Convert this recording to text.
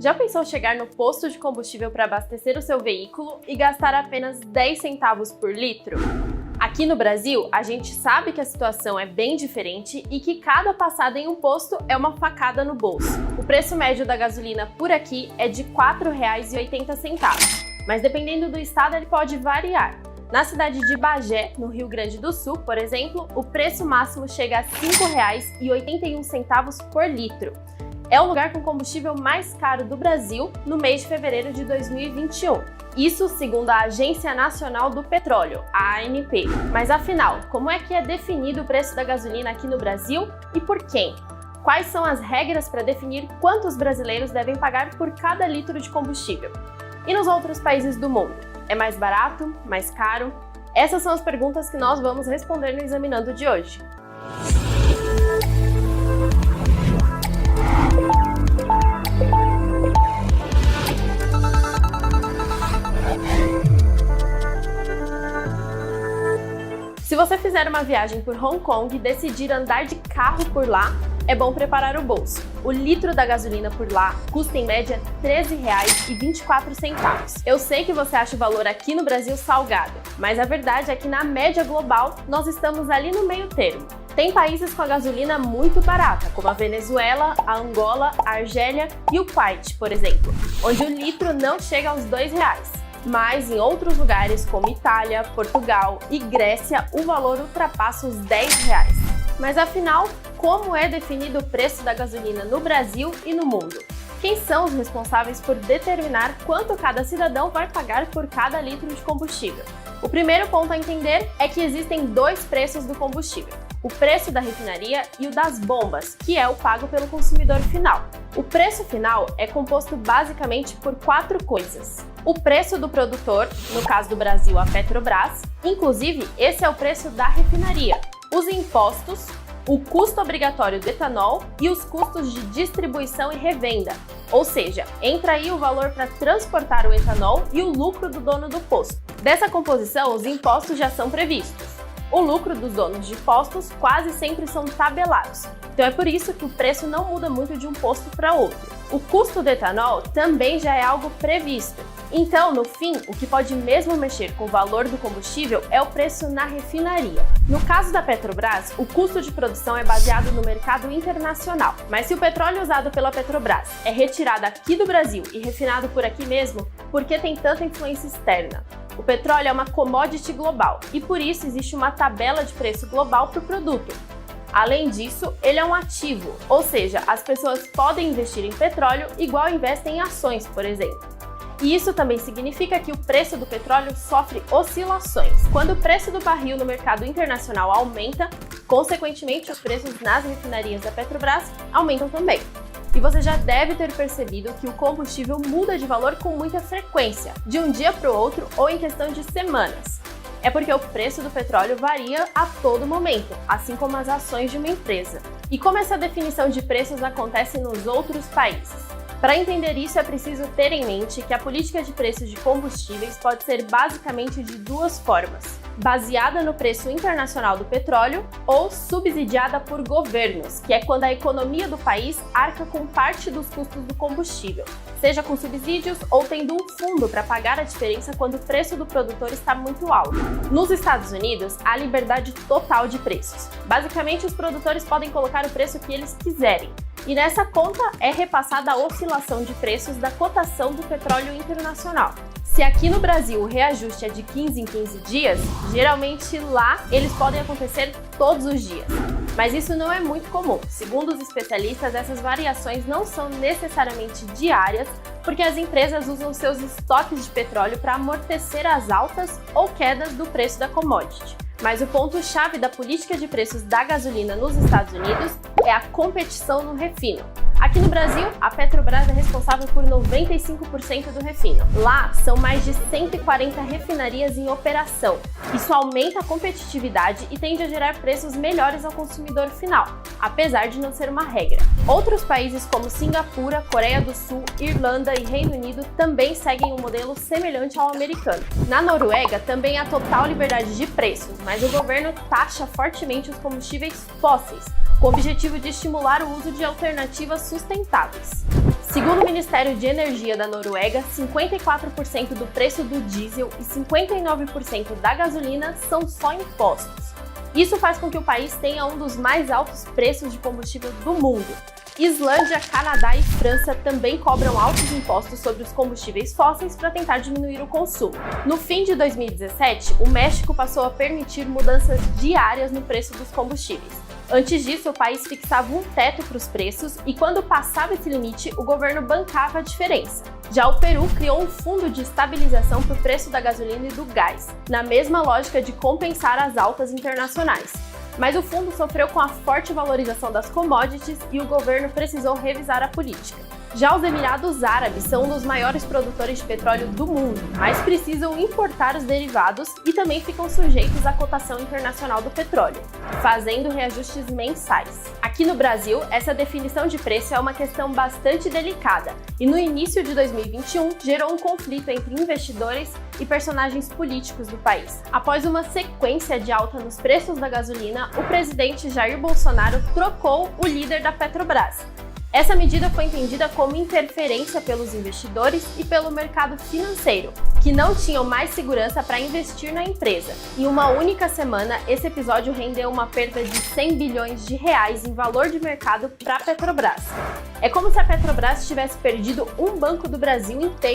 Já pensou chegar no posto de combustível para abastecer o seu veículo e gastar apenas 10 centavos por litro? Aqui no Brasil, a gente sabe que a situação é bem diferente e que cada passada em um posto é uma facada no bolso. O preço médio da gasolina por aqui é de R$ 4,80, mas dependendo do estado ele pode variar. Na cidade de Bagé, no Rio Grande do Sul, por exemplo, o preço máximo chega a R$ 5,81 por litro. É o lugar com combustível mais caro do Brasil no mês de fevereiro de 2021. Isso segundo a Agência Nacional do Petróleo, a ANP. Mas afinal, como é que é definido o preço da gasolina aqui no Brasil e por quem? Quais são as regras para definir quanto os brasileiros devem pagar por cada litro de combustível? E nos outros países do mundo? É mais barato? Mais caro? Essas são as perguntas que nós vamos responder no Examinando de hoje. Se você fizer uma viagem por Hong Kong e decidir andar de carro por lá, é bom preparar o bolso. O litro da gasolina por lá custa em média R$ 13,24. Eu sei que você acha o valor aqui no Brasil salgado, mas a verdade é que na média global nós estamos ali no meio termo. Tem países com a gasolina muito barata, como a Venezuela, a Angola, a Argélia e o Kuwait, por exemplo, onde o litro não chega aos R$ 2. Mas em outros lugares, como Itália, Portugal e Grécia, o valor ultrapassa os R$ 10. Mas afinal, como é definido o preço da gasolina no Brasil e no mundo? Quem são os responsáveis por determinar quanto cada cidadão vai pagar por cada litro de combustível? O primeiro ponto a entender é que existem dois preços do combustível: o preço da refinaria e o das bombas, que é o pago pelo consumidor final. O preço final é composto basicamente por 4 coisas: o preço do produtor, no caso do Brasil a Petrobras, inclusive esse é o preço da refinaria, os impostos, o custo obrigatório do etanol e os custos de distribuição e revenda, ou seja, entra aí o valor para transportar o etanol e o lucro do dono do posto. Dessa composição, os impostos já são previstos. O lucro dos donos de postos quase sempre são tabelados, então é por isso que o preço não muda muito de um posto para outro. O custo do etanol também já é algo previsto. Então, no fim, o que pode mesmo mexer com o valor do combustível é o preço na refinaria. No caso da Petrobras, o custo de produção é baseado no mercado internacional. Mas se o petróleo usado pela Petrobras é retirado aqui do Brasil e refinado por aqui mesmo, por que tem tanta influência externa? O petróleo é uma commodity global e por isso existe uma tabela de preço global para o produto. Além disso, ele é um ativo, ou seja, as pessoas podem investir em petróleo igual investem em ações, por exemplo. E isso também significa que o preço do petróleo sofre oscilações. Quando o preço do barril no mercado internacional aumenta, consequentemente os preços nas refinarias da Petrobras aumentam também. E você já deve ter percebido que o combustível muda de valor com muita frequência, de um dia para o outro ou em questão de semanas. É porque o preço do petróleo varia a todo momento, assim como as ações de uma empresa. E como essa definição de preços acontece nos outros países? Para entender isso, é preciso ter em mente que a política de preços de combustíveis pode ser basicamente de duas formas: baseada no preço internacional do petróleo ou subsidiada por governos, que é quando a economia do país arca com parte dos custos do combustível, seja com subsídios ou tendo um fundo para pagar a diferença quando o preço do produtor está muito alto. Nos Estados Unidos, há liberdade total de preços. Basicamente, os produtores podem colocar o preço que eles quiserem. E nessa conta é repassada a oscilação de preços da cotação do petróleo internacional. Se aqui no Brasil o reajuste é de 15 em 15 dias, geralmente lá eles podem acontecer todos os dias. Mas isso não é muito comum. Segundo os especialistas, essas variações não são necessariamente diárias, porque as empresas usam seus estoques de petróleo para amortecer as altas ou quedas do preço da commodity. Mas o ponto-chave da política de preços da gasolina nos Estados Unidos é a competição no refino. Aqui no Brasil, a Petrobras é responsável por 95% do refino. Lá, são mais de 140 refinarias em operação. Isso aumenta a competitividade e tende a gerar preços melhores ao consumidor final, apesar de não ser uma regra. Outros países como Singapura, Coreia do Sul, Irlanda e Reino Unido também seguem um modelo semelhante ao americano. Na Noruega, também há total liberdade de preços, mas o governo taxa fortemente os combustíveis fósseis, com o objetivo de estimular o uso de alternativas sustentáveis. Segundo o Ministério de Energia da Noruega, 54% do preço do diesel e 59% da gasolina são só impostos. Isso faz com que o país tenha um dos mais altos preços de combustível do mundo. Islândia, Canadá e França também cobram altos impostos sobre os combustíveis fósseis para tentar diminuir o consumo. No fim de 2017, o México passou a permitir mudanças diárias no preço dos combustíveis. Antes disso, o país fixava um teto para os preços e, quando passava esse limite, o governo bancava a diferença. Já o Peru criou um fundo de estabilização para o preço da gasolina e do gás, na mesma lógica de compensar as altas internacionais. Mas o fundo sofreu com a forte valorização das commodities e o governo precisou revisar a política. Já os Emirados Árabes são um dos maiores produtores de petróleo do mundo, mas precisam importar os derivados e também ficam sujeitos à cotação internacional do petróleo, fazendo reajustes mensais. Aqui no Brasil, essa definição de preço é uma questão bastante delicada e no início de 2021 gerou um conflito entre investidores e personagens políticos do país. Após uma sequência de alta nos preços da gasolina, o presidente Jair Bolsonaro trocou o líder da Petrobras. Essa medida foi entendida como interferência pelos investidores e pelo mercado financeiro, que não tinham mais segurança para investir na empresa. Em uma única semana, esse episódio rendeu uma perda de 100 bilhões de reais em valor de mercado para a Petrobras. É como se a Petrobras tivesse perdido um banco do Brasil inteiro